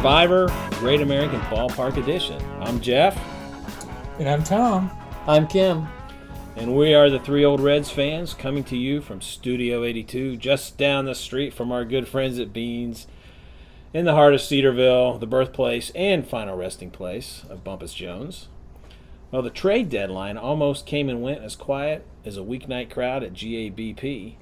Survivor Great American Ballpark Edition. I'm Jeff. And I'm Tom. I'm Kim. And we are the Three Old Reds fans coming to you from Studio 82, just down the street from our good friends at Beans, in the heart of Cedarville, the birthplace and final resting place of Bumpus Jones. Well, the trade deadline almost came and went as quiet as a weeknight crowd at GABP.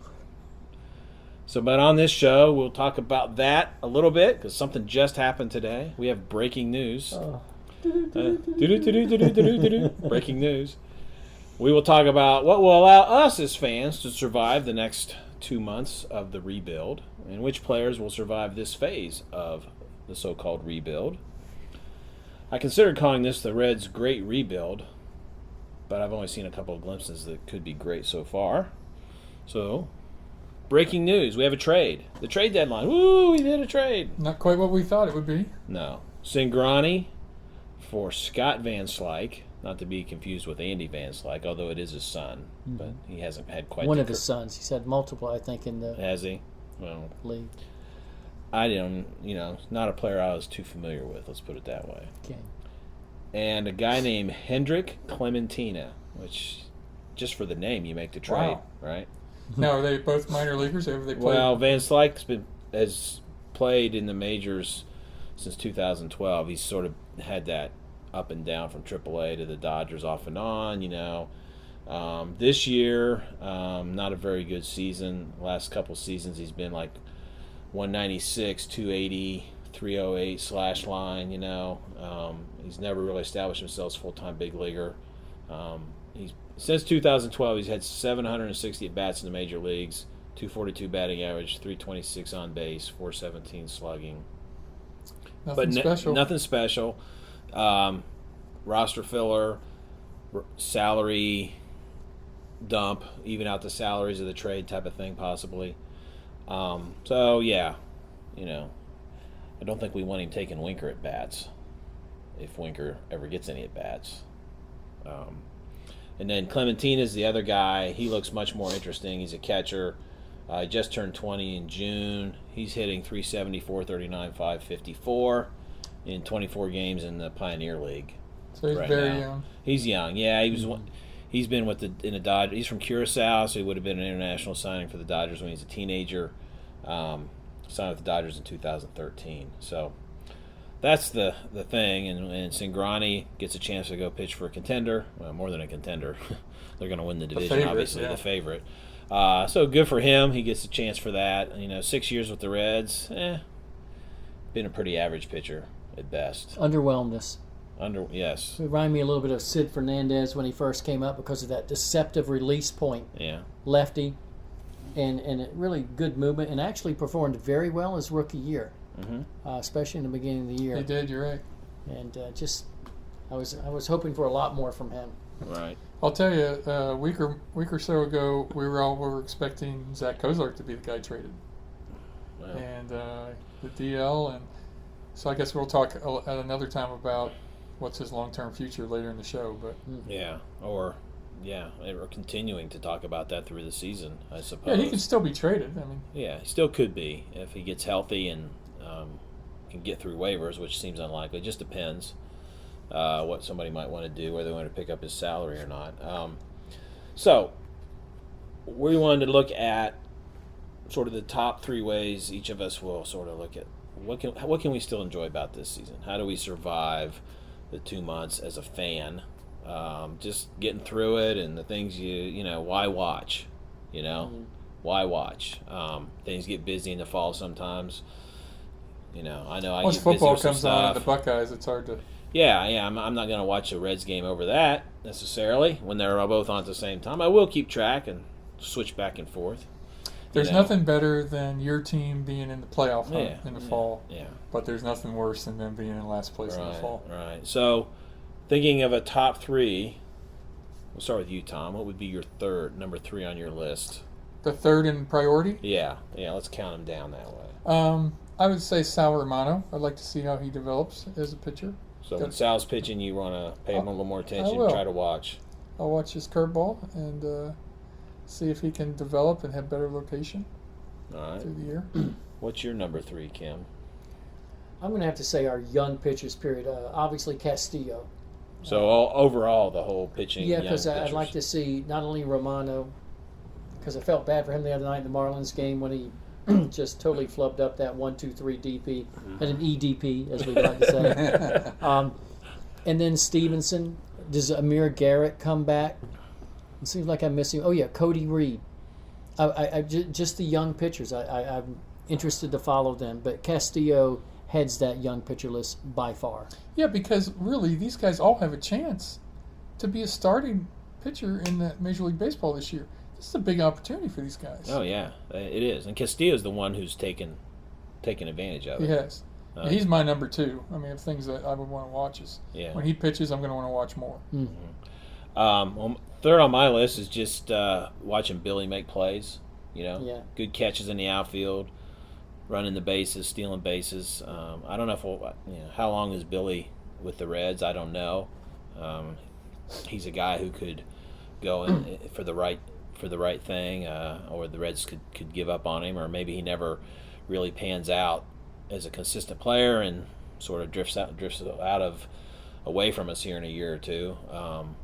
But on this show, we'll talk about that a little bit because something just happened today. We have breaking news. Breaking news. We will talk about what will allow us as fans to survive the next 2 months of the rebuild and which players will survive this phase of the so-called rebuild. I considered calling this the Reds' Great Rebuild, but I've only seen a couple of glimpses that could be great so far. So, breaking news. We have a trade. The trade deadline. Woo, we did a trade. Not quite what we thought it would be. No. Cingrani for Scott Van Slyke. Not to be confused with Andy Van Slyke, although it is his son. But he hasn't had quite one of his sons. He's had multiple, I think, in the Has he? Well, league. I didn't, not a player I was too familiar with. Let's put it that way. Okay. And a guy named Hendrik Clementina, which just for the name you make the trade, Wow. right? Now, are they both minor leaguers? Or have they played? Well, Van Slyke has played in the majors since 2012. He's sort of had that up and down from AAA to the Dodgers off and on, This year, not a very good season. Last couple seasons, he's been like 196, 280, 308 slash line, He's never really established himself as full-time big leaguer. Since 2012, he's had 760 at-bats in the major leagues, 242 batting average, 326 on base, 417 slugging. Nothing special. Roster filler, salary dump, even out the salaries of the trade type of thing, possibly. I don't think we want him taking Winker at bats, if Winker ever gets any at bats. And then Clementina is the other guy. He looks much more interesting. He's a catcher. Just turned 20 in June. He's hitting 374, 39, 554 in 24 games in the Pioneer League. So he's very young. He's young. Yeah, he's been in the Dodgers. He's from Curacao, so he would have been an international signing for the Dodgers when he was a teenager. Signed with the Dodgers in 2013. So that's the thing. And Cingrani gets a chance to go pitch for a contender. Well, more than a contender. They're going to win the division, obviously, the favorite. So good for him. He gets a chance for that. 6 years with the Reds. Been a pretty average pitcher at best. Underwhelmed. Yes. It reminded me a little bit of Sid Fernandez when he first came up because of that deceptive release point. Yeah. Lefty. And a really good movement, and actually performed very well his rookie year, especially in the beginning of the year. He did, you're right. And I was hoping for a lot more from him. Right. I'll tell you, a week or so ago, we were expecting Zach Kozark to be the guy traded. Wow. And the DL, and so I guess we'll talk at another time about what's his long-term future later in the show. But or continuing to talk about that through the season, I suppose. Yeah, he can still be traded. Yeah, he still could be if he gets healthy and can get through waivers, which seems unlikely. It just depends what somebody might want to do, whether they want to pick up his salary or not. So we wanted to look at sort of the top three ways each of us will sort of look at what can we still enjoy about this season? How do we survive the 2 months as a fan? Just getting through it, and the things why watch? Why watch? Things get busy in the fall sometimes. I know I once get busy football with some comes on, stuff. the Buckeyes, it's hard to. Yeah. I'm not going to watch a Reds game over that necessarily when they're both on at the same time. I will keep track and switch back and forth. There's nothing better than your team being in the playoff hunt in the fall. Yeah. But there's nothing worse than them being in last place in the fall. Right. So, thinking of a top three, we'll start with you, Tom. What would be your number three on your list? The third in priority? Yeah. Let's count them down that way. I would say Sal Romano. I'd like to see how he develops as a pitcher. So when Sal's pitching, you want to pay him a little more attention, try to watch. I'll watch his curveball and see if he can develop and have better location through the year. What's your number three, Kim? I'm going to have to say our young pitchers, period. Obviously, Castillo. So overall, the whole pitching. Yeah, young because I'd pitchers. like to see not only Romano, because I felt bad for him the other night in the Marlins game when he just totally flubbed up that 1-2-3 DP and an EDP, as we like to say. And then Stevenson. Does Amir Garrett come back? It seems like I'm missing. Oh yeah, Cody Reed. Just the young pitchers. I'm interested to follow them, but Castillo heads that young pitcher list by far. Yeah, because really, these guys all have a chance to be a starting pitcher in the Major League Baseball this year. This is a big opportunity for these guys. Oh yeah, it is. And Castillo's the one who's taken advantage of it. He has. He's my number 2. I mean, of things that I would want to watch is when he pitches, I'm going to want to watch more. Well, third on my list is just watching Billy make plays. Good catches in the outfield, running the bases, stealing bases. I don't know if how long is Billy with the Reds? I don't know. He's a guy who could go in for the right thing, or the Reds could give up on him, or maybe he never really pans out as a consistent player and sort of drifts away from us here in a year or two.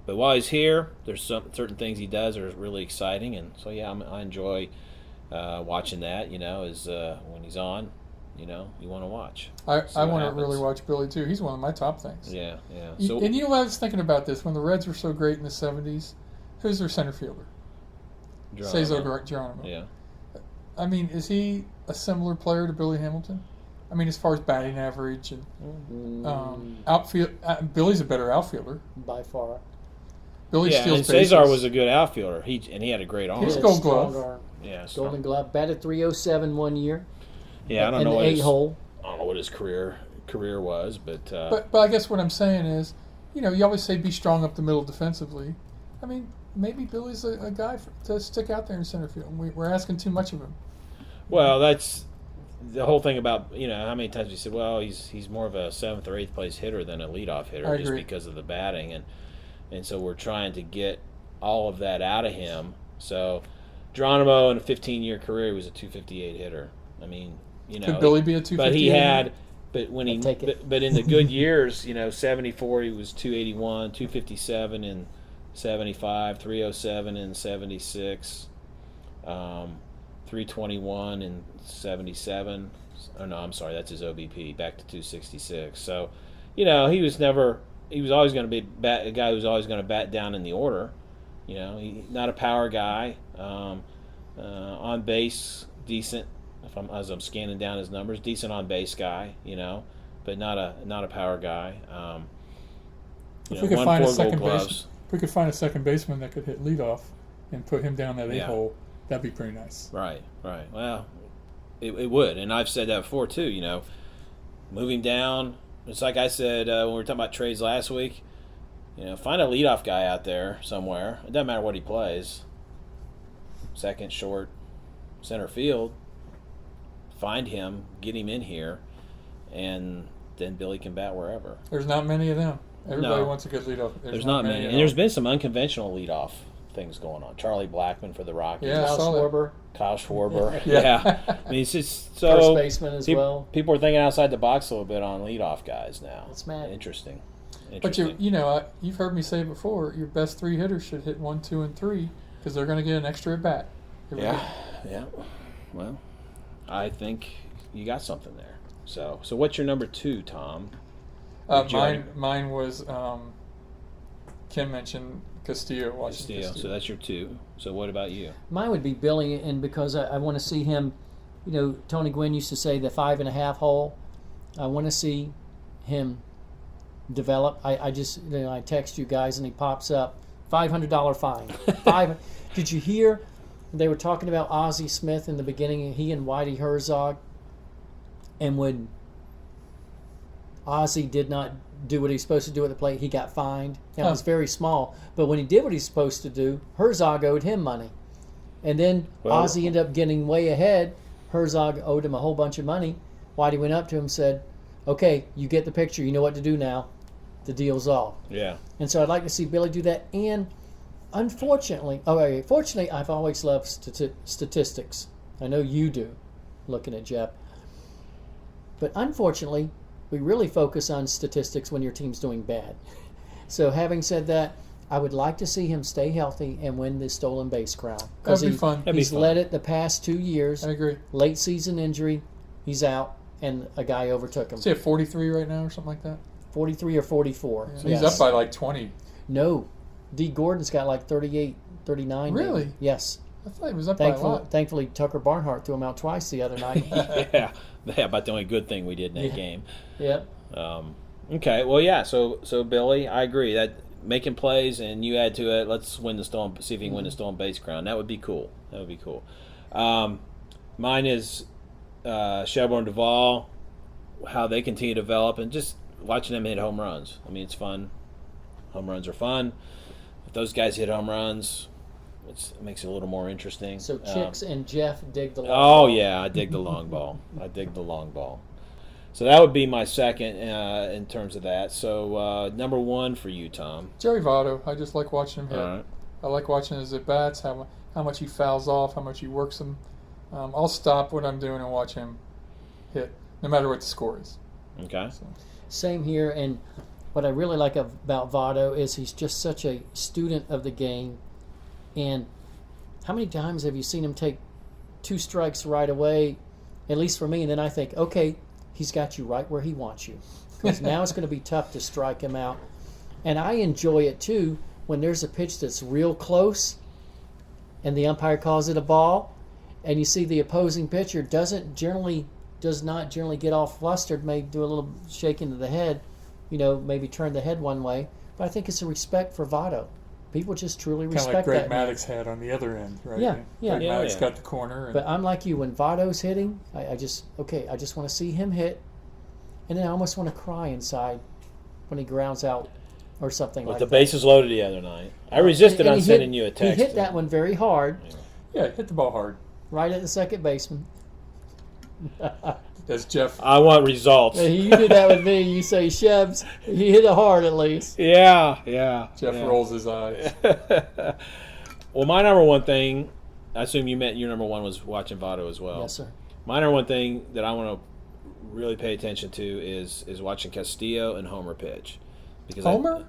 But while he's here, there's certain things he does that are really exciting, and so I enjoy watching that. Is when he's on, you want to watch. I want to really watch Billy too. He's one of my top things. Yeah. So, and what I was thinking about this when the Reds were so great in the '70s. Who's their center fielder? Cesar Geronimo. Yeah. I mean, is he a similar player to Billy Hamilton? I mean, as far as batting average and outfield, Billy's a better outfielder by far. Billy steals bases. Cesar was a good outfielder. He had a great arm. He's a Gold Glove. Yeah, Golden Glove. Batted .307 one year. Yeah, I don't know what his 8-hole. I don't know what his career was, but I guess what I'm saying is, you always say be strong up the middle defensively. I mean, maybe Billy's a guy to stick out there in center field. We're asking too much of him. Well, that's the whole thing about how many times we said, well, he's more of a 7th or 8th place hitter than a leadoff hitter just because of the batting, and so we're trying to get all of that out of him. So Geronimo in a 15-year career was a 258 hitter. I mean, could Billy be a 258? But in the good years, 74 he was 281, 257 in 75, 307 in 76. 321 in 77. Oh no, I'm sorry, that's his OBP. Back to 266. So, he was always going to be a guy who was always going to bat down in the order. Not a power guy. On base, decent. As I'm scanning down his numbers, decent on base guy. But not a power guy. If we could find a second baseman that could hit leadoff and put him down that 8-hole. That'd be pretty nice. Right. Well, it would, and I've said that before too. Moving down. It's like I said when we were talking about trades last week. Find a leadoff guy out there somewhere. It doesn't matter what he plays. Second, short, center field. Find him, get him in here, and then Billy can bat wherever. There's not many of them. Everybody wants a good leadoff. There's not many, and there's been some unconventional leadoff things going on. Charlie Blackmon for the Rockies. Yeah, Kyle Schwarber. Yeah. I mean, it's just so first baseman as well. People are thinking outside the box a little bit on leadoff guys now. That's mad. Interesting. But you've heard me say before, your best 3 hitters should hit 1, 2, and 3 because they're going to get an extra at bat. Yeah. Well, I think you got something there. So what's your number 2, Tom? Mine was Kim mentioned Castillo. So that's your 2. So what about you? Mine would be Billy, and because I want to see him, Tony Gwynn used to say the 5.5 hole. I want to see him develop. I just, I text you guys and he pops up, $500 fine. Did you hear they were talking about Ozzie Smith in the beginning, he and Whitey Herzog, and when Ozzie did not do what he's supposed to do at the plate, he got fined. Now, it was very small, but when he did what he's supposed to do, Herzog owed him money. And then Ozzie ended up getting way ahead. Herzog owed him a whole bunch of money. Whitey went up to him and said, okay, you get the picture. You know what to do now. The deal's off. Yeah. And so I'd like to see Billy do that. And fortunately, I've always loved statistics. I know you do, looking at Jeff. But unfortunately, we really focus on statistics when your team's doing bad. So having said that, I would like to see him stay healthy and win the stolen base crown. That'd be fun. He's led it the past 2 years. I agree. Late season injury, he's out, and a guy overtook him. Is he at 43 right now or something like that? 43 or 44. Yeah, he's up by like 20. No. D. Gordon's got like 38, 39. Really? Maybe. Yes. I thought he was up by a lot. Thankfully, Tucker Barnhart threw him out twice the other night. Yeah, about the only good thing we did in that game. Yep. Okay, well, yeah. So Billy, I agree that making plays and you add to it. Let's win the stolen. See if he can win the stolen base crown. That would be cool. Mine is Shelbourne Duvall. How they continue to develop and just watching them hit home runs. I mean, it's fun. Home runs are fun. If those guys hit home runs, it makes it a little more interesting. So Chicks and Jeff dig the long ball. Oh, yeah, I dig the long ball. So that would be my second in terms of that. So number one for you, Tom. Joey Votto. I just like watching him hit. All right. I like watching his at-bats, how much he fouls off, how much he works them. I'll stop what I'm doing and watch him hit, no matter what the score is. Okay. So. Same here, and what I really like about Votto is he's just such a student of the game. And how many times have you seen him take 2 strikes right away, at least for me, and then I think, okay, he's got you right where he wants you. Because now it's going to be tough to strike him out. And I enjoy it, too, when there's a pitch that's real close and the umpire calls it a ball, and you see the opposing pitcher does not generally get all flustered, may do a little shaking of the head, maybe turn the head one way. But I think it's a respect for Votto. People just truly respect that. Kind of like Greg Maddux had on the other end, right? Yeah. Greg Maddux got the corner. But I'm like you. When Votto's hitting, I just want to see him hit, and then I almost want to cry inside when he grounds out or something like that. With the bases loaded the other night. I resisted on sending you a text. He hit that one very hard. Yeah, hit the ball hard. Right at the second baseman. That's Jeff. I want results. You did that with me. You say, Shebs, he hit it hard at least. Yeah. Jeff rolls his eyes. Well, my number one thing, I assume you meant your number one was watching Votto as well. Yes, sir. My number one thing that I want to really pay attention to is watching Castillo and Homer pitch. Because Homer?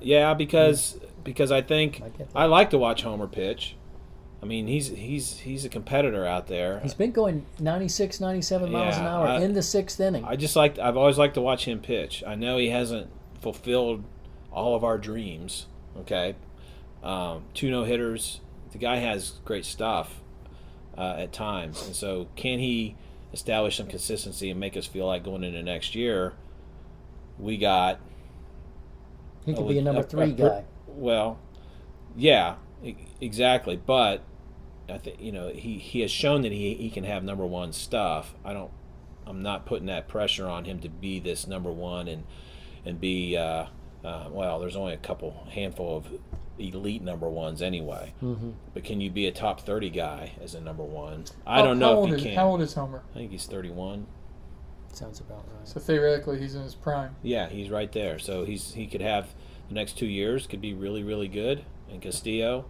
Because I think I like to watch Homer pitch. I mean, he's a competitor out there. He's been going 96, 97 miles an hour in the 6th inning. I've always liked to watch him pitch. I know he hasn't fulfilled all of our dreams. Okay, 2 no-hitters. The guy has great stuff at times, and so can he establish some consistency and make us feel like going into next year we got? He could be a number 3 guy. Well, yeah, exactly, but I think he has shown that he can have number 1 stuff. I'm not putting that pressure on him to be this number 1 and be there's only a handful of elite number 1s anyway. Mm-hmm. But can you be a top 30 guy as a number 1? I don't know if he can. How old is Homer? I think he's 31. Sounds about right. So theoretically, he's in his prime. Yeah, he's right there. So he could have the next 2 years could be really, really good. And Castillo,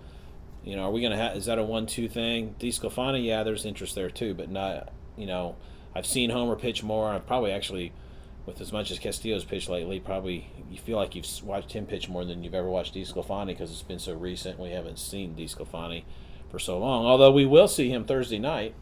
are we going to have? Is that a 1-2 thing? DeSclafani, yeah, there's interest there too, but not. I've seen Homer pitch more. I've probably actually, with as much as Castillo's pitched lately, probably you feel like you've watched him pitch more than you've ever watched DeSclafani because it's been so recent. We haven't seen DeSclafani for so long. Although we will see him Thursday night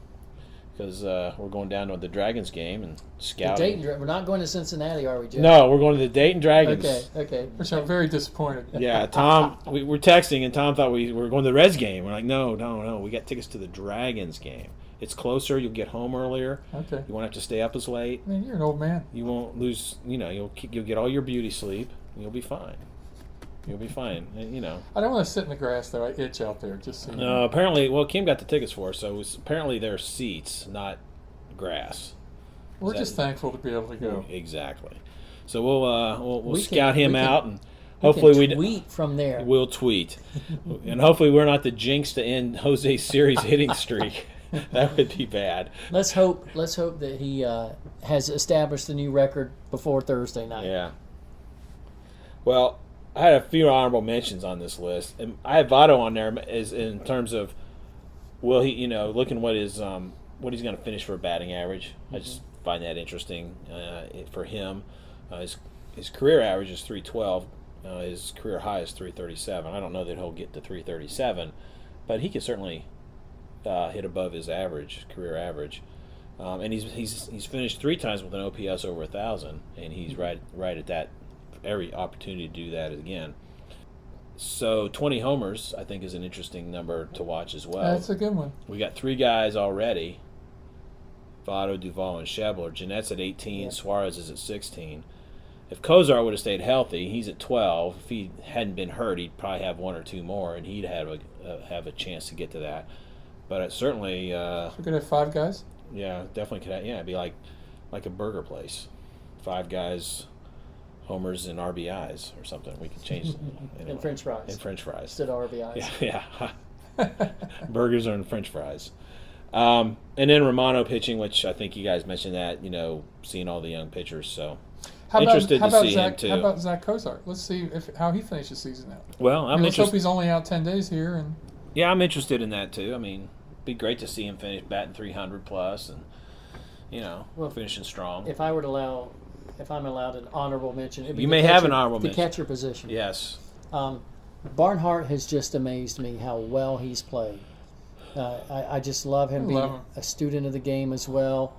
because we're going down to the Dragons game and scouting. We're not going to Cincinnati, are we, Jeff? No, we're going to the Dayton Dragons. Okay. Which I'm very disappointed. Yeah, Tom, we were texting, and Tom thought we were going to the Reds game. We're like, no, we got tickets to the Dragons game. It's closer. You'll get home earlier. Okay. You won't have to stay up as late. I mean, you're an old man. You won't lose. You'll get all your beauty sleep. And you'll be fine. I don't want to sit in the grass though. I itch out there. Just so you know. No, apparently, Kim got the tickets for us, so apparently they're seats, not grass. We're just thankful to be able to go. Exactly. So we'll scout him out and. Hopefully we tweet from there. We'll tweet, and hopefully we're not the jinx to end Jose's series hitting streak. That would be bad. Let's hope that he has established a new record before Thursday night. Yeah. Well, I had a few honorable mentions on this list, and I have Votto on there as in terms of will he, looking what he's going to finish for a batting average. I just find that interesting for him. His career average is 312. His career high is 337. I don't know that he'll get to 337, but he can certainly hit above his career average. And he's finished 3 times with an OPS over 1,000, and he's right at that. Every opportunity to do that again. So 20 homers, I think, is an interesting number to watch as well. That's a good one. We got 3 guys already: Votto, Duvall, and Schebler. Jeanette's at 18. Yeah. Suarez is at 16. If Kozar would have stayed healthy, he's at 12. If he hadn't been hurt, he'd probably have 1 or 2 more, and he'd have a chance to get to that. But it certainly, We're gonna have 5 guys. yeah, definitely could. It'd be like a burger place, 5 guys, homers and RBIs or something. We could change anyway. And French fries. And French fries. Instead of RBIs. Yeah. Burgers are in French fries. And then Romano pitching, which I think you guys mentioned that, seeing all the young pitchers. So interested to see him too. How about Zach Kozar? Let's see how he finishes the season out. Well, Let's hope he's only out 10 days here. And yeah, I'm interested in that too. I mean, it'd be great to see him finish batting 300 plus and, finishing strong. If I'm allowed an honorable mention, it'd be You may have an honorable the mention. catcher position. Yes. Barnhart has just amazed me how well he's played. I just love him being a student of the game as well.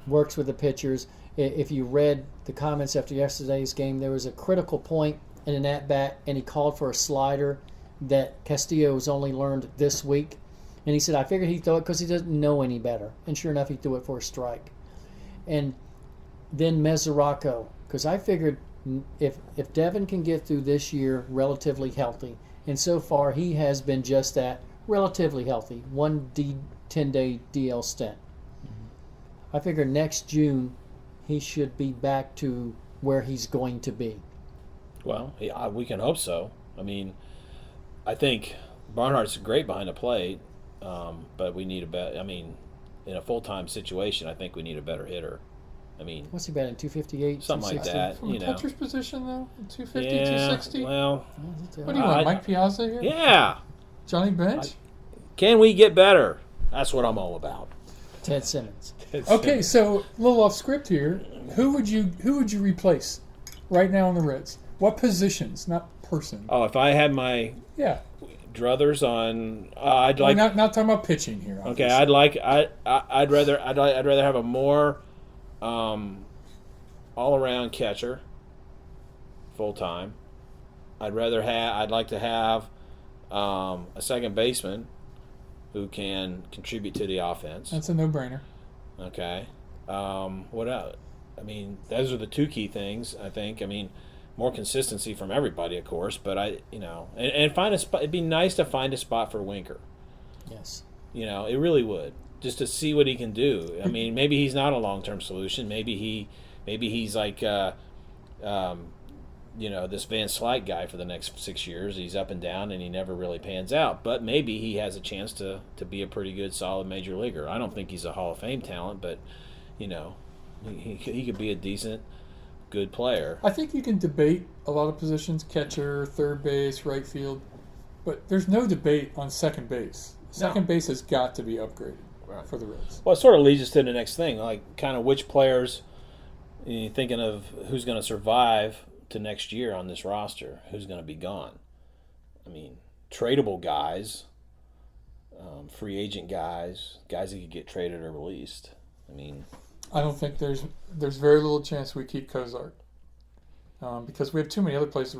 Works with the pitchers. If you read the comments after yesterday's game, there was a critical point in an at-bat, and he called for a slider that Castillo's only learned this week. And he said, I figured he'd throw it because he doesn't know any better. And sure enough, he threw it for a strike. And then Mesoraco, because I figured if Devin can get through this year relatively healthy, and so far he has been just that, relatively healthy, 10-day DL stint. I figure next June he should be back to where he's going to be. Well, yeah, we can hope so. I mean, I think Barnhart's great behind the plate, but we need a better. I mean, in a full-time situation, I think we need a better hitter. I mean, what's he batting? 258, something like 260? that. from a catcher's position, though, 250, Yeah. 260. Well, What do you want, Mike Piazza here? yeah. Johnny Bench? Can we get better? That's what I'm all about. Ted Simmons. Okay, so a little off script here. Who would you replace right now in the Reds? What positions, not person? Oh, if I had my Yeah. druthers on, I'd We're like. not talking about pitching here. Okay, obviously. I'd rather have a more all around catcher full time. I'd like to have a second baseman who can contribute to the offense. That's a no-brainer. Okay. What else? I mean, those are the 2 key things, I think. I mean, more consistency from everybody, of course, but and find a spot. It'd be nice to find a spot for Winker. Yes. It really would, just to see what he can do. I mean, maybe he's not a long-term solution. Maybe he's like, this Van Slyke guy for the next 6 years. He's up and down, and he never really pans out. But maybe he has a chance to be a pretty good, solid major leaguer. I don't think he's a Hall of Fame talent, but he could be a decent, good player. I think you can debate a lot of positions, catcher, third base, right field, but there's no debate on second base. Second base has got to be upgraded for the Reds. Well, it sort of leads us to the next thing, like kind of which players, thinking of who's going to survive to next year on this roster, who's going to be gone. I mean, tradable guys, free agent guys that could get traded or released. I mean, I don't think there's very little chance we keep Kozart because we have too many other players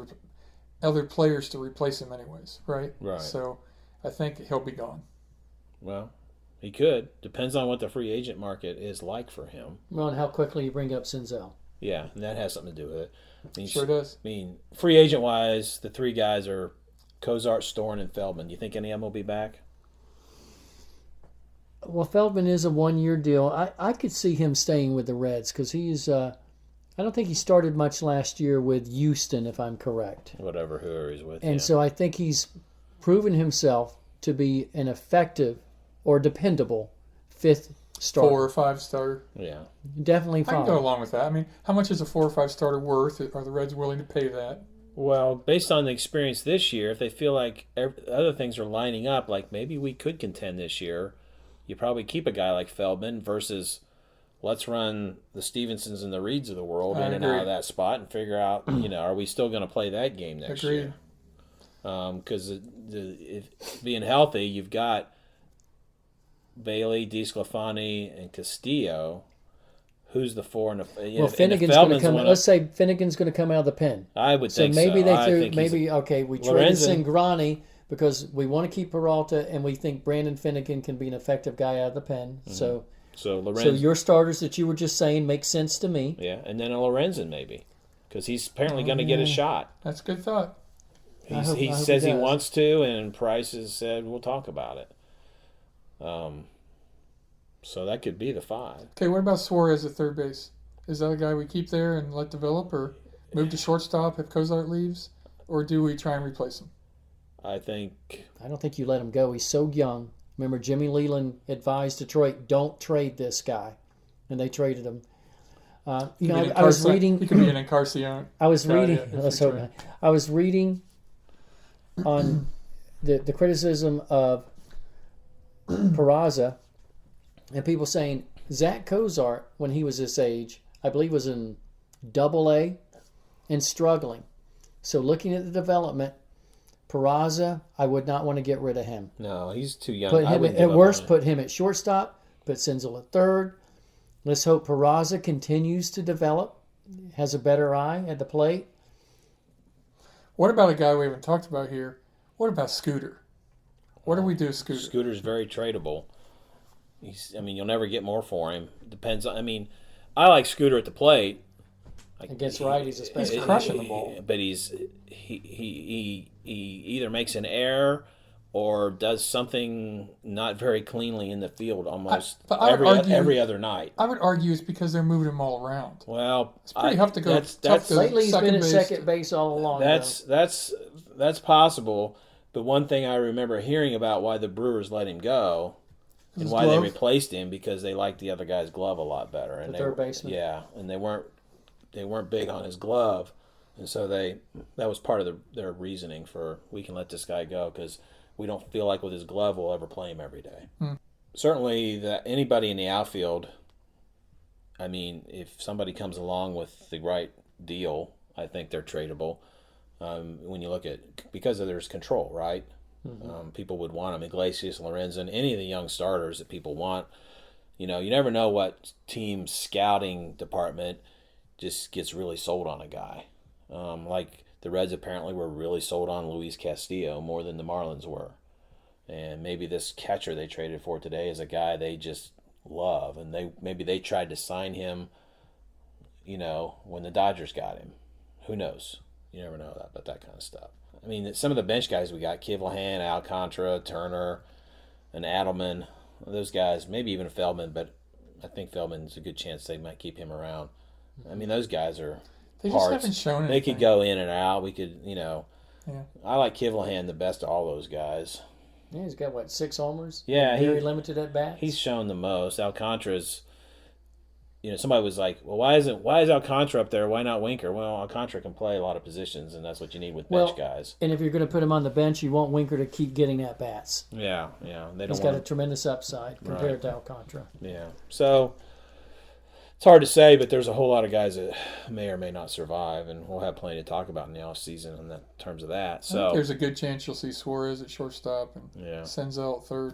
to replace him anyways, right? Right. So I think he'll be gone. Well, he could. Depends on what the free agent market is like for him. Well, and how quickly you bring up Senzel. Yeah, and that has something to do with it. I mean, Sure does. I mean, free agent wise, the 3 guys are Kozart, Storen, and Feldman. Do you think any of them will be back? Well, Feldman is a 1-year deal. I could see him staying with the Reds because he's. I don't think he started much last year with Houston, if I'm correct. Whoever he's with. And so I think he's proven himself to be an effective or dependable 5th starter. 4 or 5 starter. Yeah. Definitely I fine. can go along with that. I mean, how much is a 4 or 5 starter worth? Are the Reds willing to pay that? Well, based on the experience this year, if they feel like other things are lining up, like maybe we could contend this year, you probably keep a guy like Feldman versus let's run the Stevensons and the Reeds of the world I in and agree. out of that spot and figure out, are we still going to play that game next Agreed. year? Because if being healthy, you've got Bailey, DeSclafani, and Castillo. Who's the four? And Well, Finnegan's going to come. Let's say Finnegan's going to come out of the pen. I would So think maybe so. they I threw. think Maybe we traded Lorenzen. Cingrani because we want to keep Peralta and we think Brandon Finnegan can be an effective guy out of the pen. So So Lorenzen, your starters that you were just saying make sense to me. yeah, and then a Lorenzen maybe, because he's apparently going to get a shot. That's a good thought. I hope He says he does. wants to, and Price has said we'll talk about it. So that could be the 5. Okay, what about Suarez at third base? Is that a guy we keep there and let develop, or move to shortstop if Cozart leaves, or do we try and replace him? I think I don't think you let him go. He's so young. Remember, Jimmy Leland advised Detroit, don't trade this guy, and they traded him. I was reading. He could be an Encarnacion. I was reading. Yeah, Let's hope not. I was reading on the criticism of Peraza, and people saying Zach Cozart, when he was this age, I believe was in Double-A and struggling. So looking at the development, Peraza, I would not want to get rid of him. no, he's too young. Put I him wouldn't at give up worst. on it. Put him at shortstop. Put Senzel at third. Let's hope Peraza continues to develop, has a better eye at the plate. What about a guy we haven't talked about here? What about Scooter? What do we do with Scooter? Scooter's very tradable. You'll never get more for him. Depends on. I like Scooter at the plate. Against righties, especially. He's crushing the ball. But he either makes an error or does something not very cleanly in the field almost I would every other night. I would argue it's because they're moving him all around. Well, It's pretty tough to go. That's Lately, he's second been at base. second base all along. that's possible. But one thing I remember hearing about why the Brewers let him go and His why glove? they replaced him, because they liked the other guy's glove a lot better. And The they third baseman? Yeah, and they weren't big on his glove, and so that was part of their reasoning for, we can let this guy go because we don't feel like with his glove we'll ever play him every day. Certainly, that anybody in the outfield, if somebody comes along with the right deal, I think they're tradable. When you look at, because there's control, right? People would want them. Iglesias, Lorenzen, any of the young starters that people want. You never know what team's scouting department just gets really sold on a guy. Like the Reds apparently were really sold on Luis Castillo more than the Marlins were. And maybe this catcher they traded for today is a guy they just love. And maybe they tried to sign him, when the Dodgers got him. Who knows? You never know about that kind of stuff. Some of the bench guys we got, Kivlehan, Alcantara, Turner, and Adelman, those guys, maybe even Feldman, but I think Feldman's a good chance they might keep him around. Those guys are They just parts. haven't shown They anything. could go in and out. We could, Yeah. I like Kivlehan the best of all those guys. Yeah, he's got 6 homers. Yeah, Very limited at bats. He's shown the most. Alcantara's, somebody was like, well, why is Alcantara up there? Why not Winker? Well, Alcantara can play a lot of positions, and that's what you need with bench guys. And if you're going to put him on the bench, you want Winker to keep getting at bats. Yeah. They don't He's got a tremendous upside compared to Alcantara. Yeah. So it's hard to say, but there's a whole lot of guys that may or may not survive, and we'll have plenty to talk about in the offseason in terms of that. I think So there's a good chance you'll see Suarez at shortstop and Senzel at third.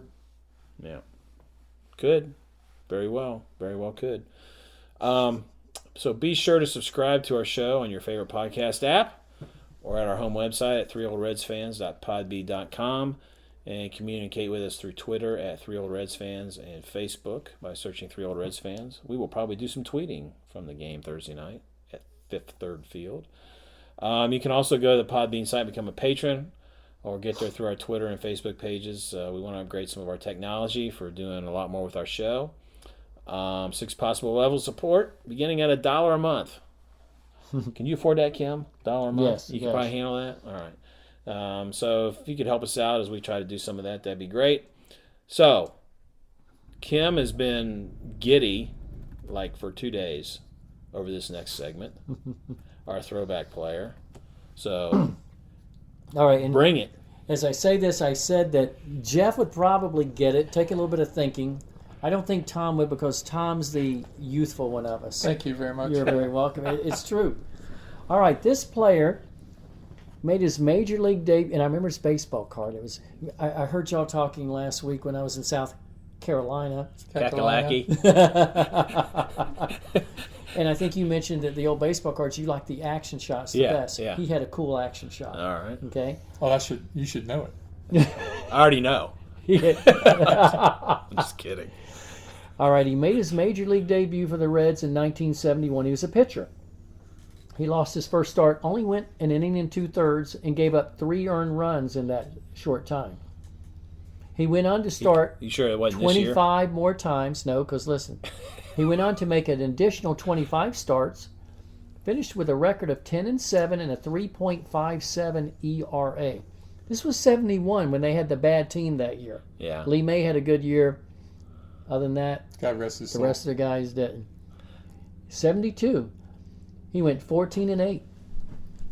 yeah. Could. Very well could. So be sure to subscribe to our show on your favorite podcast app or at our home website at 3oldredsfans.podbean.com, and communicate with us through Twitter at 3oldredsfans and Facebook by searching 3oldredsfans. We will probably do some tweeting from the game Thursday night at Fifth Third Field. You can also go to the Podbean site, become a patron, or get there through our Twitter and Facebook pages. We want to upgrade some of our technology for doing a lot more with our show. 6 possible levels of support, beginning at $1 a month. Can you afford that, Kim? $1 a month? Yes. You can probably handle that? All right. So if you could help us out as we try to do some of that, that'd be great. So, Kim has been giddy for 2 days over this next segment, our throwback player. So, All right. And bring it. as I say this, I said that Jeff would probably get it, take a little bit of thinking. I don't think Tom would, because Tom's the youthful one of us. Thank you very much. You're very welcome. It's true. All right, this player made his major league debut, and I remember his baseball card. It was I heard y'all talking last week when I was in South Carolina. Kakalaki. And I think you mentioned that the old baseball cards, you like the action shots the best. Yeah. He had a cool action shot. All right. Okay. Oh, you should know it. I already know. Yeah. I'm just kidding. All right, he made his major league debut for the Reds in 1971. He was a pitcher. He lost his first start, only went an inning and 2/3, and gave up 3 earned runs in that short time. He went on to start You sure it wasn't this year? 25 more times. No, because listen, he went on to make an additional 25 starts, finished with a record of 10-7 and a 3.57 ERA. This was 71 when they had the bad team that year. Yeah. Lee May had a good year. Other than that, God rest his the soul. rest of the guys didn't. 72, he went 14-8,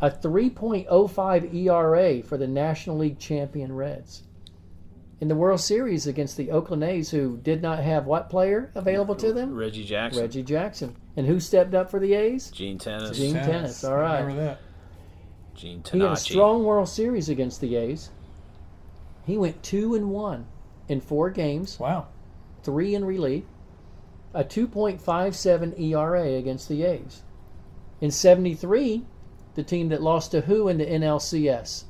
a 3.05 ERA for the National League champion Reds. In the World Series against the Oakland A's, who did not have what player available to them? Reggie Jackson. Reggie Jackson. And who stepped up for the A's? Gene Tennis. Gene Tennis, all right. Remember that. Gene He had a Tenaci. strong World Series against the A's. He went 2-1 in 4 games, Wow. 3 in relief, a 2.57 ERA against the A's. In 73, the team that lost to who in the NLCS?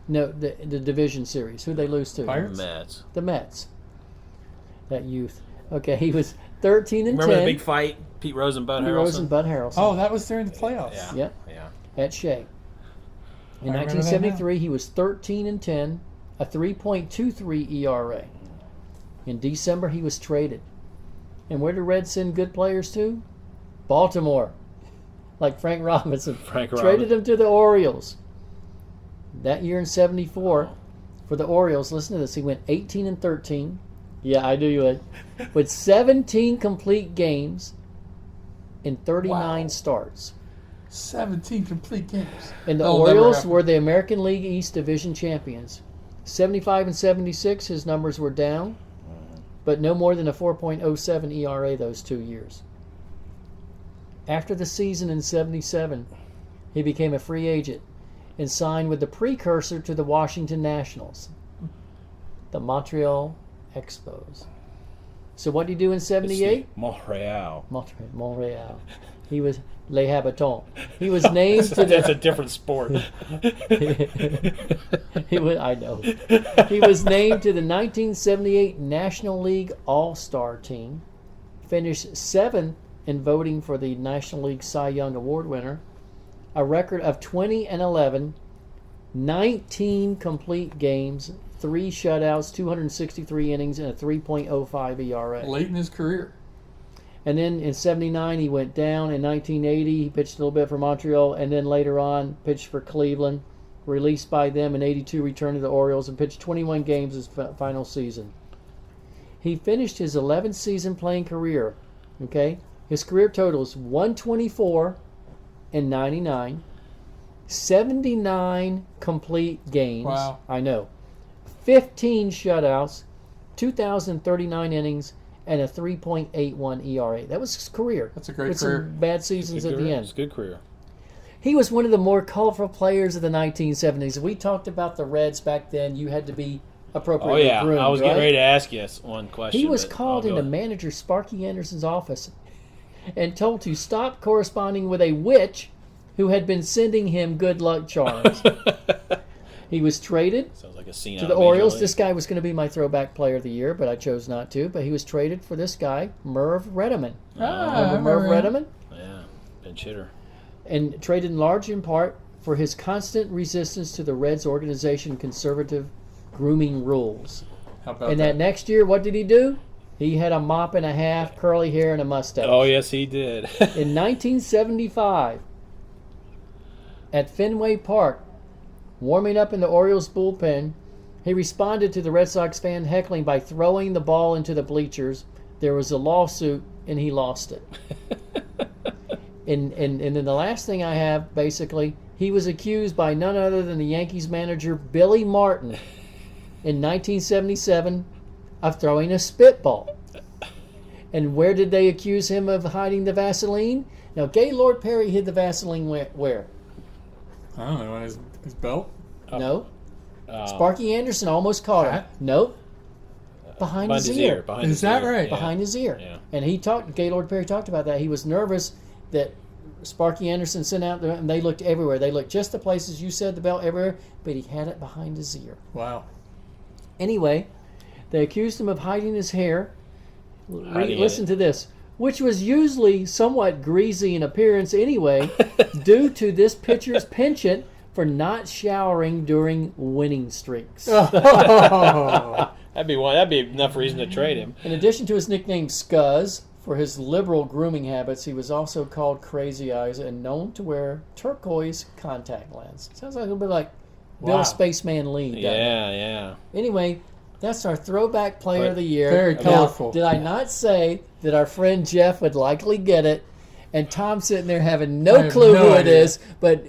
No, the division series. Who'd they lose to? Pirates? Mets. The Mets. That youth. Okay, he was 13-10. Remember the big fight? Pete Rose and Bud Pete Rose Harrelson? and Bud Harrelson. Oh, that was during the playoffs. Yeah. Yep. Yeah. At Shea. In I remember that 1973, he was 13-10, a 3.23 ERA. In December, he was traded. And where did Reds send good players to? Baltimore. Like Frank Robinson. Traded him to the Orioles. That year in 74, for the Orioles, listen to this, he went 18-13. Yeah, I knew you would. With 17 complete games in 39 Wow. starts. 17 complete games. And the That'll never Orioles happen. were the American League East Division champions. 75 and 76, his numbers were down, but no more than a 4.07 ERA those 2 years. After the season in 77, he became a free agent and signed with the precursor to the Washington Nationals, the Montreal Expos. So what did he do in 78? Montreal. Montreal. He was Les Habitants. He was named to That's a the... different sport. I know. He was named to the 1978 National League All-Star team. Finished 7th in voting for the National League Cy Young Award winner. A record of 20-11, 19 complete games, 3 shutouts, 263 innings, and a 3.05 ERA. Late in his career. And then in 79, he went down. In 1980, he pitched a little bit for Montreal, and then later on pitched for Cleveland. Released by them in 82, returned to the Orioles and pitched 21 games his final season. He finished his 11th season playing career. Okay, his career totals 124 and 99, 79 complete games. Wow. I know. 15 shutouts, 2,039 innings, and a 3.81 ERA. That was his career. That's a great with career. Some bad seasons at the end. It's a good career. He was one of the more colorful players of the 1970s. We talked about the Reds back then. You had to be appropriately groomed, I was right? getting ready to ask you one question. He was but called I'll go into manager Sparky Anderson's office and told to stop corresponding with a witch who had been sending him good luck charms. He was traded Sounds like a scene to out the of Major Orioles. League. This guy was going to be my throwback player of the year, but I chose not to. But he was traded for this guy, Merv Redeman. I Remember Merv remember Redeman? Yeah, pinch hitter. And traded in large in part for his constant resistance to the Reds organization conservative grooming rules. How about And that next year, what did he do? He had a mop and a half, curly hair, and a mustache. Oh, yes, he did. In 1975, at Fenway Park, warming up in the Orioles bullpen, he responded to the Red Sox fan heckling by throwing the ball into the bleachers. There was a lawsuit, and he lost it. And then the last thing I have, basically, he was accused by none other than the Yankees manager Billy Martin in 1977 of throwing a spitball. And where did they accuse him of hiding the Vaseline? Now, Gaylord Perry hid the Vaseline where? I don't know. His belt? No. Sparky Anderson almost caught him. Hat? Nope. Behind his ear. Behind Is his that ear. right? Yeah. Behind his ear. Yeah. And Gaylord Perry talked about that. He was nervous that Sparky Anderson sent out there, and they looked everywhere. They looked just the places you said, the belt everywhere, but he had it behind his ear. Wow. Anyway, they accused him of hiding his hair. Listen to this. Which was usually somewhat greasy in appearance anyway, due to this pitcher's penchant for not showering during winning streaks. Oh. That'd be enough reason to trade him. In addition to his nickname Scuzz, for his liberal grooming habits, he was also called Crazy Eyes and known to wear turquoise contact lens. Sounds like a little bit like Bill Wow. Spaceman Lee. doesn't it? Yeah. Anyway, that's our throwback player of the year. Very Now, colorful. did I not say that our friend Jeff would likely get it? And Tom's sitting there having I no have clue no who it idea. is. But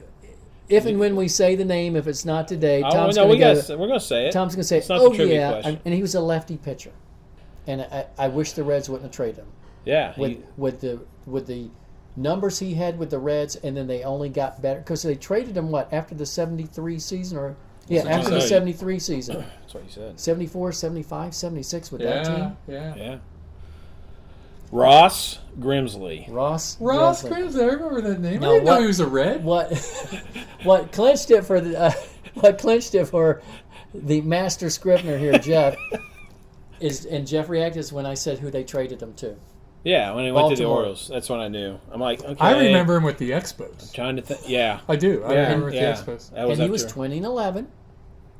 if and when we say the name, if it's not today, Oh, Tom's no, going to we're gonna say it. Tom's going to say, It's not "Oh the trivia yeah," question. and he was a lefty pitcher. And I wish the Reds wouldn't have traded him Yeah. with the numbers he had with the Reds, and then they only got better because they traded him after the 73 season or That's what after you the said. 73 season. That's what you said. 74, 75, 76 with that team. Yeah. Ross Grimsley. Ross Ross Grimsley. Grimsley. I remember that name. Now, I didn't know what- he was a Red. What clinched it for the master scrivener here, Jeff, and Jeff reacted is when I said who they traded him to. Yeah, when he went to the Baltimore. Orioles, that's when I knew. I'm like, okay. I remember him with the Expos. Trying to think. Yeah. I do. I Yeah, remember with yeah. the Expos. That was And he up was there. 20 and 11.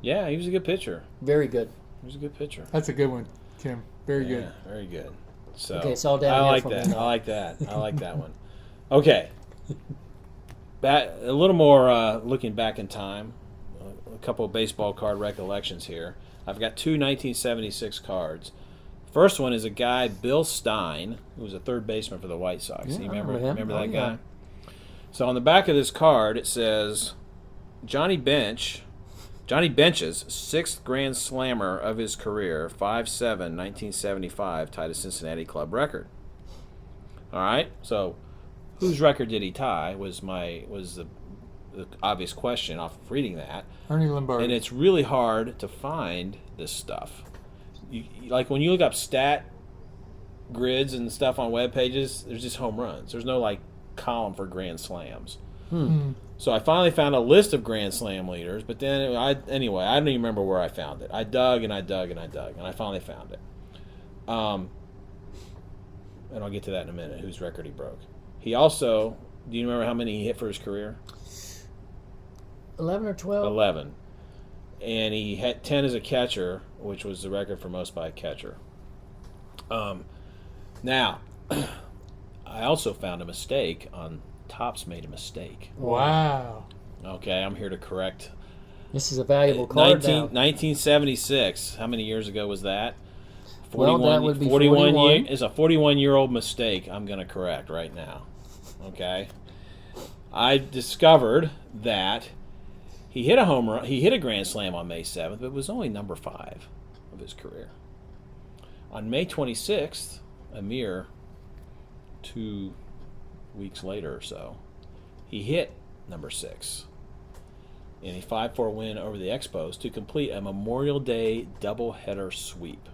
Yeah, he was a good pitcher. Very good. He was a good pitcher. That's a good one, Kim. Very Yeah, good. very good. So Okay, it's all I downhill like from that. here. I like that. I like that one. Okay. A little more looking back in time. A couple of baseball card recollections here. I've got two 1976 cards. First one is a guy, Bill Stein, who was a third baseman for the White Sox. Yeah, You I remember remember him. that Oh, yeah. guy? So on the back of this card, it says Johnny Bench's sixth Grand Slammer of his career, 5/7, 1975, tied a Cincinnati club record. All right, so whose record did he tie? Was the obvious question off of reading that, Ernie Lombardi. and it's really hard to find this stuff. Like when you look up stat grids and stuff on web pages, there's just home runs. There's no like column for Grand Slams. So I finally found a list of Grand Slam leaders, but then I don't even remember where I found it. I dug and I dug and I dug, and I finally found it. And I'll get to that in a minute, whose record he broke. He also, do you remember how many he hit for his career? 11 or 12? 11. And he had 10 as a catcher, which was the record for most by a catcher. Now, I also found a mistake on Topps made a mistake. Wow. Okay, I'm here to correct. This is a valuable card now. 1976. How many years ago was that? Well, that would be 41. It's a 41-year-old mistake I'm going to correct right now. Okay? I discovered that he hit a home run. He hit a grand slam on May 7th, but it was only number 5 of his career. On May 26th, a mere 2 weeks later or so, he hit number 6 in a 5-4 win over the Expos to complete a Memorial Day doubleheader sweep.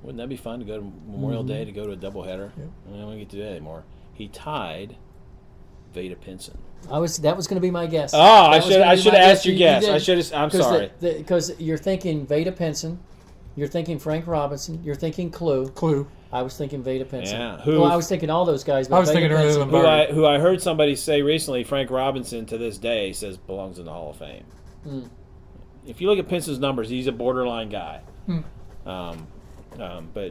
Wouldn't that be fun to go to Memorial Day to go to a doubleheader? Yep. I don't get to do that anymore. He tied Vada Pinson. That was going to be my guess. Oh, That I was should gonna be have my asked your You guess. did. I should have. I'm sorry. Because you're thinking Vada Pinson, you're thinking Frank Robinson, you're thinking Clue. Clue. I was thinking Vada Pinson. Yeah, Well, I was thinking all those guys. But I was Vada thinking Ernie Pinson, Lombardi. Who I heard somebody say recently, Frank Robinson to this day says belongs in the Hall of Fame. If you look at Pinson's numbers, he's a borderline guy. But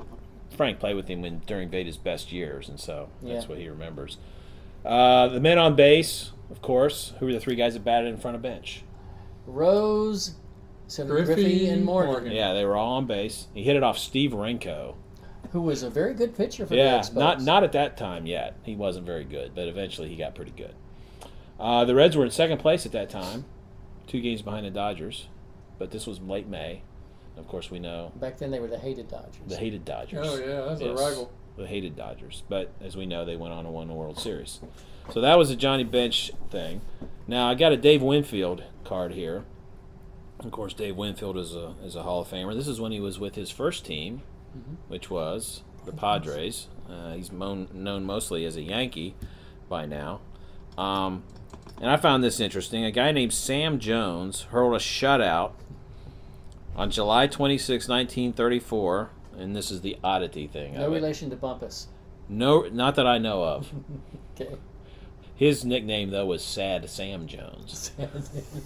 Frank played with him during Vada's best years, and so that's Yeah. what he remembers. The men on base, of course, who were the 3 guys that batted in front of bench? Rose, Griffey, and Morgan, Yeah, they were all on base. He hit it off Steve Renko. who was a very good pitcher for the Yeah, Expos. not at that time yet. He wasn't very good, but eventually he got pretty good. The Reds were in second place at that time, 2 games behind the Dodgers, but this was late May. Of course, we know Back then they were the hated Dodgers. the hated Dodgers. Oh, yeah. That's Yes. a rival. the hated Dodgers. But as we know, they went on to win the World Series. So that was a Johnny Bench thing. Now I got a Dave Winfield card here. Of course, Dave Winfield is a Hall of Famer. This is when he was with his first team, which was the Padres. He's known mostly as a Yankee by now. And I found this interesting. A guy named Sam Jones hurled a shutout on July 26, 1934, and this is the oddity thing. No relation to Bumpus. No, not that I know of. Okay. His nickname, though, was Sad Sam Jones.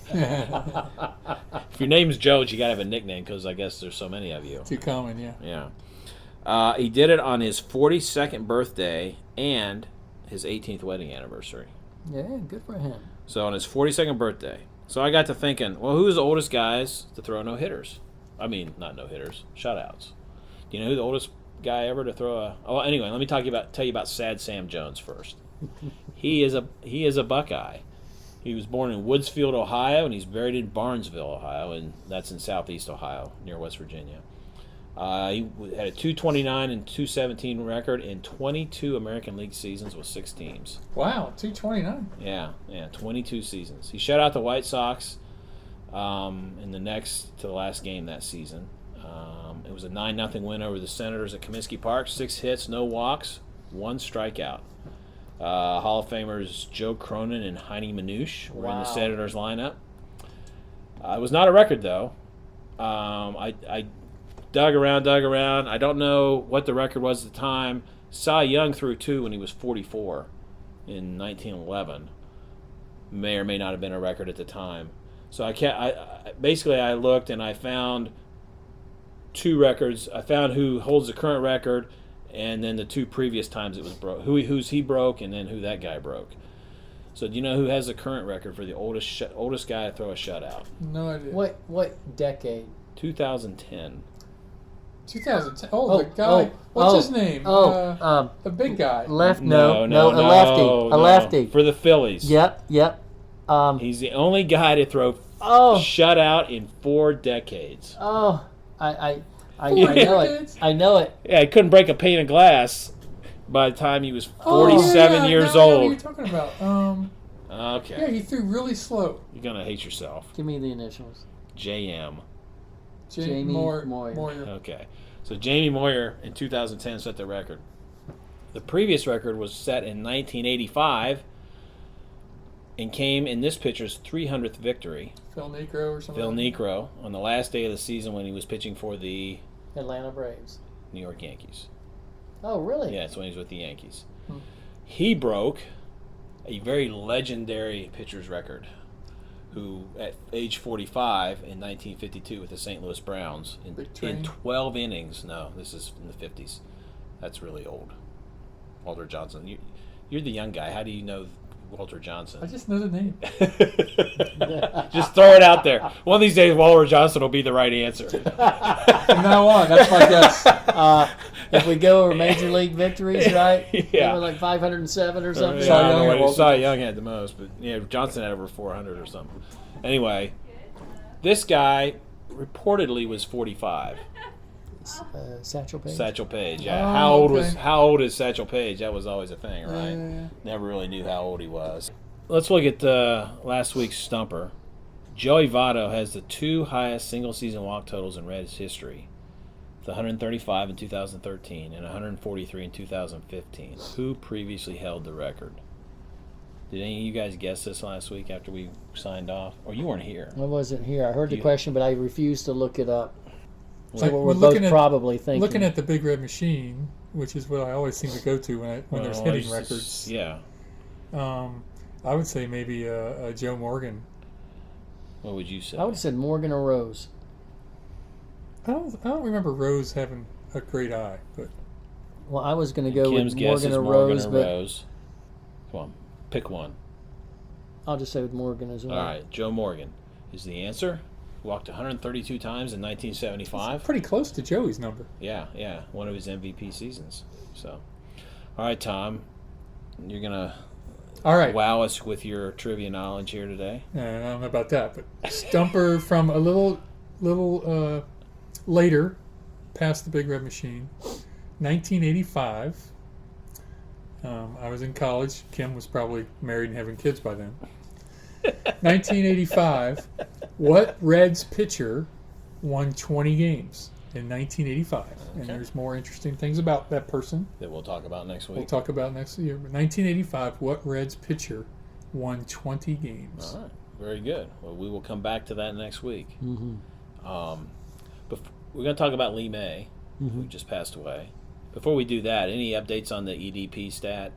If your name's Jones, you got to have a nickname because I guess there's so many of you. Too common, yeah. Yeah. He did it on his 42nd birthday and his 18th wedding anniversary. Yeah, good for him. So on his 42nd birthday. So I got to thinking, well, who's the oldest guys to throw no-hitters? I mean, not no-hitters, shutouts. Do you know who the oldest guy ever to throw a... Oh, anyway, let me tell you about Sad Sam Jones first. He is a Buckeye. He was born in Woodsfield, Ohio, and he's buried in Barnesville, Ohio, and that's in southeast Ohio, near West Virginia. He had a 229 and 217 record in 22 American League seasons with 6 teams. Wow, 229. Yeah, 22 seasons. He shut out the White Sox in the next to the last game that season. It was a 9-0 win over the Senators at Comiskey Park. 6 hits, no walks, 1 strikeout. Hall of Famers Joe Cronin and Heine Manouche were in the Senators lineup. It was not a record, though. I dug around. I don't know what the record was at the time. Cy Young threw 2 when he was 44 in 1911. May or may not have been a record at the time. So I looked and I found 2 records. I found who holds the current record, and then the 2 previous times it was broke. Who's he broke, and then who that guy broke. So do you know who has the current record for the oldest guy to throw a shutout? No idea. What decade? 2010. 2010. The guy. What's his name? The big guy. A lefty. For the Phillies. Yep. He's the only guy to throw shutout in 4 decades. Oh, I know it. I know it. Yeah, he couldn't break a pane of glass by the time he was 47 years old. I know what you're talking about. Okay. Yeah, he threw really slow. You're going to hate yourself. Give me the initials. JM. Jamie Moyer. Okay. So Jamie Moyer in 2010 set the record. The previous record was set in 1985 and came in this pitcher's 300th victory. Phil Necro or something. Phil Necro on the last day of the season when he was pitching for the Atlanta Braves. New York Yankees. Oh, really? Yeah, it's when he was with the Yankees. He broke a very legendary pitcher's record, who at age 45 in 1952 with the St. Louis Browns in 12 innings. No, this is in the 50s. That's really old. Walter Johnson. You're the young guy. How do you know Walter Johnson? I just know the name. Just throw it out there. One of these days, Walter Johnson will be the right answer. From now on, that's my guess. If we go over major league victories, right? Yeah. They were like 507 or something. Cy Young had the most, but yeah, Johnson had over 400 or something. Anyway, this guy reportedly was 45. Satchel Paige. Satchel Paige, yeah. Oh, How old is Satchel Paige? That was always a thing, right? Yeah. Never really knew how old he was. Let's look at last week's stumper. Joey Votto has the 2 highest single-season walk totals in Reds history. With 135 in 2013 and 143 in 2015. Who previously held the record? Did any of you guys guess this last week after we signed off? Or you weren't here? I wasn't here. I heard the question, but I refused to look it up. So Like, we're both probably thinking. Looking at the Big Red Machine, which is what I always seem to go to when there's hitting records. Yeah. I would say maybe Joe Morgan. What would you say? I would have said Morgan or Rose. I don't remember Rose having a great eye, but Well, I was going to go Kim's with guess Morgan is or Morgan Rose, or but Rose. Come on, pick one. I'll just say with Morgan as well. All right, Joe Morgan is the answer. Walked 132 times in 1975. pretty close to Joey's number. Yeah, one of his MVP seasons. So, all right, Tom, you're gonna wow us with your trivia knowledge here today. I don't know about that, but stumper from a little later, past the Big Red Machine. 1985. I was in college. Kim was probably married and having kids by then. 1985. What Reds pitcher won 20 games in 1985? Okay. And there's more interesting things about that person That we'll talk about next week. we'll talk about next year. But 1985, what Reds pitcher won 20 games? All right. Very good. Well, we will come back to that next week. Mm-hmm. But we're going to talk about Lee May, who just passed away. Before we do that, any updates on the EDP stat?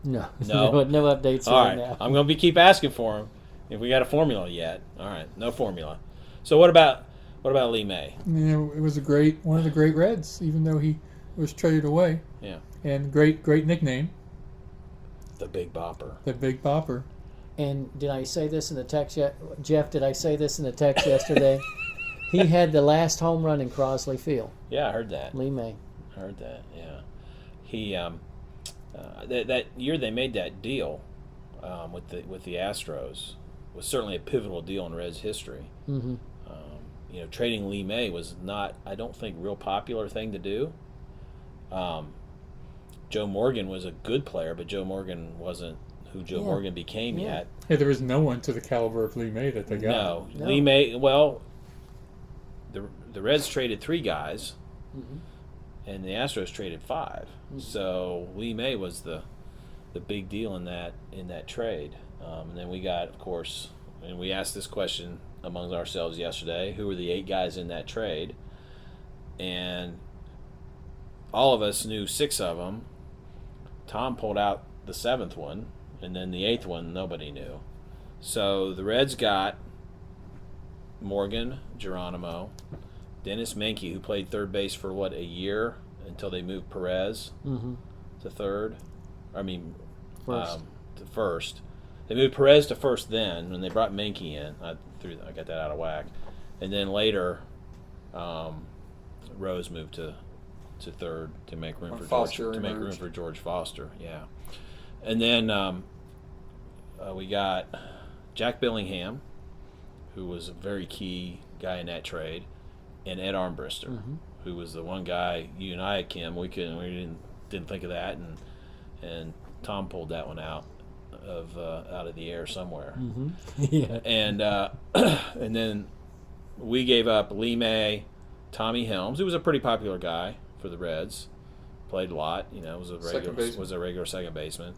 No. No? No updates All right right. now. I'm going to keep asking for him. If we got a formula yet. All right. No formula. So what about Lee May? It was one of the great Reds, even though he was traded away. Yeah. And great nickname, The Big Bopper. the Big Bopper. And did I say this in the text yet? Jeff, did I say this in the text yesterday? He had the last home run in Crosley Field. Yeah, I heard that. Lee May. I heard that. Yeah. He that year they made that deal with the Astros was certainly a pivotal deal in Reds history. Mm-hmm. Trading Lee May was not, I don't think, real popular thing to do. Joe Morgan was a good player, but Joe Morgan wasn't who Joe Morgan became yet. Yeah, there was no one to the caliber of Lee May that they got. No. Lee May, well, the Reds traded 3 guys, and the Astros traded 5. So Lee May was the big deal in that trade. And then we got, of course, and we asked this question among ourselves yesterday, who were the 8 guys in that trade? And all of us knew 6 of them. Tom pulled out the 7th one, and then the 8th one nobody knew. So the Reds got Morgan, Geronimo, Dennis Menke, who played third base for, a year until they moved Perez to third. First. To first. They moved Perez to first then, when they brought Menke in. I got that out of whack. And then later, Rose moved to third to make room for George Foster. Yeah. And then we got Jack Billingham, who was a very key guy in that trade, and Ed Armbrister, who was the one guy you and I, Kim, we didn't think of that, and Tom pulled that one out of the air somewhere. Yeah. And and then we gave up Lee May, Tommy Helms, who was a pretty popular guy for the Reds, played a lot. Was a regular second baseman,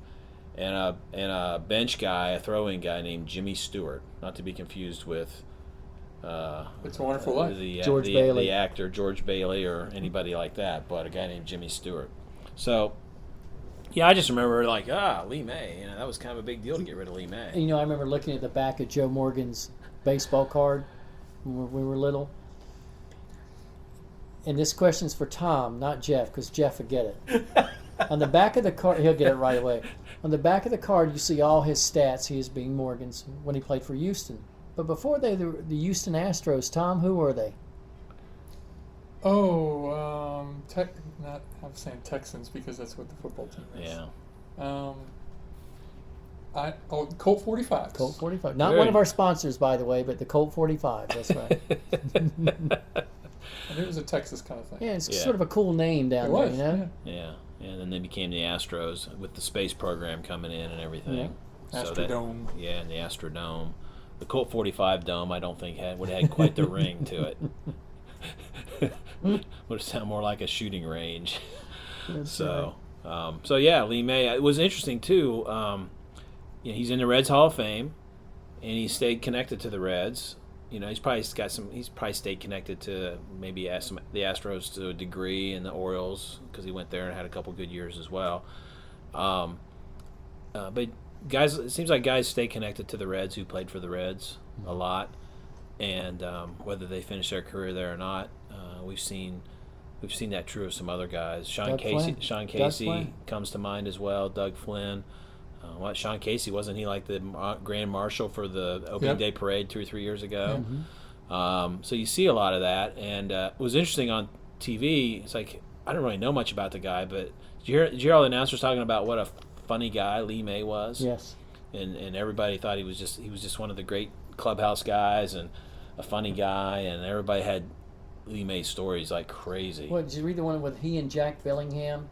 and a bench guy, a throw-in guy named Jimmy Stewart, not to be confused with It's a Wonderful Life. George Bailey. The actor George Bailey or anybody like that, but a guy named Jimmy Stewart. So. Yeah, I just remember Lee May. That was kind of a big deal to get rid of Lee May. I remember looking at the back of Joe Morgan's baseball card when we were little. And this question's for Tom, not Jeff, because Jeff would get it. On the back of the card, he'll get it right away. On the back of the card, you see all his stats, he is being Morgan's, when he played for Houston. But before they were the Houston Astros, Tom, who were they? I'm saying Texans because that's what the football team is. Yeah. Colt 45. Colt 45. Not one of our sponsors, by the way, but the Colt 45. That's right. I think it was a Texas kind of thing. Yeah, it's sort of a cool name down there, Yeah. And then they became the Astros with the space program coming in and everything. Yeah. Astrodome. And the Astrodome. The Colt 45 dome, I don't think would have had quite the ring to it. Would sound more like a shooting range. That's so Lee May. It was interesting too. He's in the Reds Hall of Fame, and he stayed connected to the Reds. He's probably stayed connected to maybe the Astros to a degree, and the Orioles because he went there and had a couple good years as well. But guys, it seems like guys stay connected to the Reds who played for the Reds a lot, and whether they finish their career there or not, we've seen that true of some other guys. Sean Casey comes to mind as well. Doug Flynn. Sean Casey, wasn't he like the Grand Marshal for the opening day parade 2 or 3 years ago? So you see a lot of that, and it was interesting on TV. It's like I don't really know much about the guy, but did you hear all the announcers talking about what a funny guy Lee May was? Yes. And everybody thought he was just one of the great clubhouse guys and a funny guy, and everybody had Lee May's stories like crazy. What, did you read the one with he and Jack Billingham?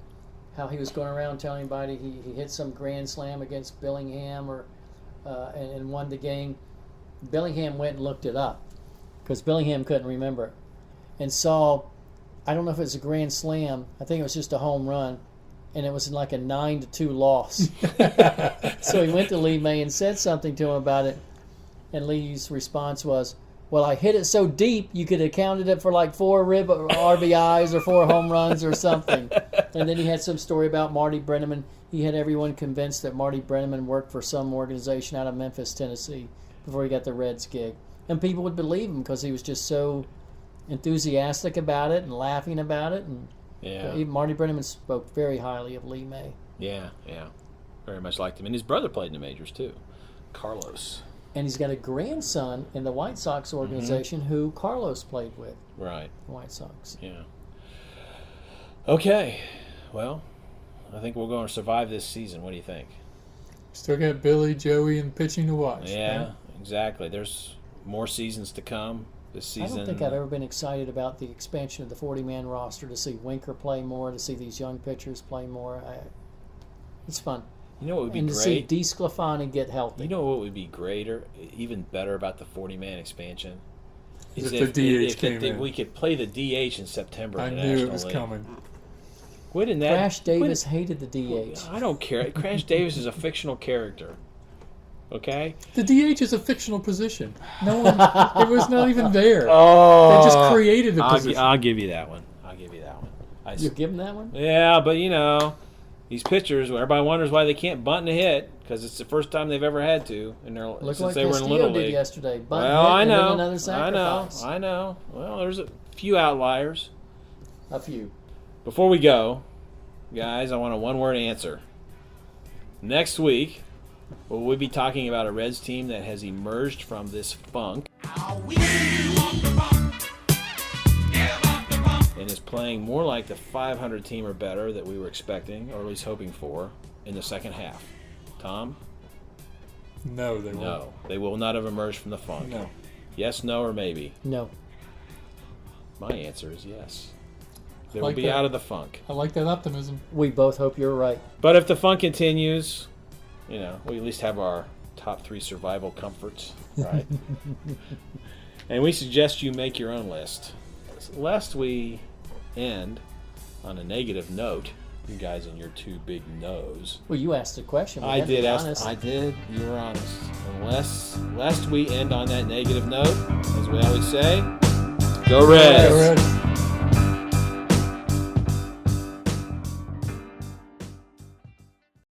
How he was going around telling everybody he hit some grand slam against Billingham and won the game. Billingham went and looked it up because Billingham couldn't remember it. And saw, I don't know if it was a grand slam, I think it was just a home run, and it was like a 9-2 loss. So he went to Lee May and said something to him about it, and Lee's response was, well, I hit it so deep you could have counted it for like 4 RBIs or 4 home runs or something. And then he had some story about Marty Brennaman. He had everyone convinced that Marty Brennaman worked for some organization out of Memphis, Tennessee before he got the Reds gig. And people would believe him because he was just so enthusiastic about it and laughing about it. And even Marty Brennaman spoke very highly of Lee May. Yeah. Very much liked him. And his brother played in the majors too, Carlos. And he's got a grandson in the White Sox organization who Carlos played with. Right. The White Sox. Yeah. Okay. Well, I think we're going to survive this season. What do you think? Still got Billy, Joey, and pitching to watch. Yeah, right? exactly. There's more seasons to come this season. I don't think I've ever been excited about the expansion of the 40-man roster, to see Winker play more, to see these young pitchers play more. It's fun. You know what would be and to great? see DeSclafani get healthy. You know what would be greater, even better about the 40-man expansion? Is if the DH came in. We could play the DH in September I in the knew National it was League. coming. Wouldn't that? Crash Davis hated the DH. I don't care. Crash Davis is a fictional character. Okay? The DH is a fictional position. No one, it was not even there. Oh, They just created the position. I'll give you that one. You give him that one? Yeah, but these pitchers, everybody wonders why they can't bunt and hit, because it's the first time they've ever had to, and Look since like they were in Castillo Little did League. yesterday. Bunt, Well, hit, I and know, then another sacrifice. I know. Well, there's a few outliers. A few. Before we go, guys, I want a one-word answer. Next week, will we be talking about a Reds team that has emerged from this funk and is playing more like the 500 team or better that we were expecting, or at least hoping for, in the second half? Tom? No, they won't. No. They will not have emerged from the funk. No. Yes, no, or maybe? No. My answer is yes. They Like will be that. out of the funk. I like that optimism. We both hope you're right. But if the funk continues, we at least have our top 3 survival comforts, right? And we suggest you make your own list. Lest we end on a negative note, you guys and your 2 big no's. Well, you asked the question. I did. You were honest. Unless lest we end on that negative note, as we always say, go Reds. Go Reds.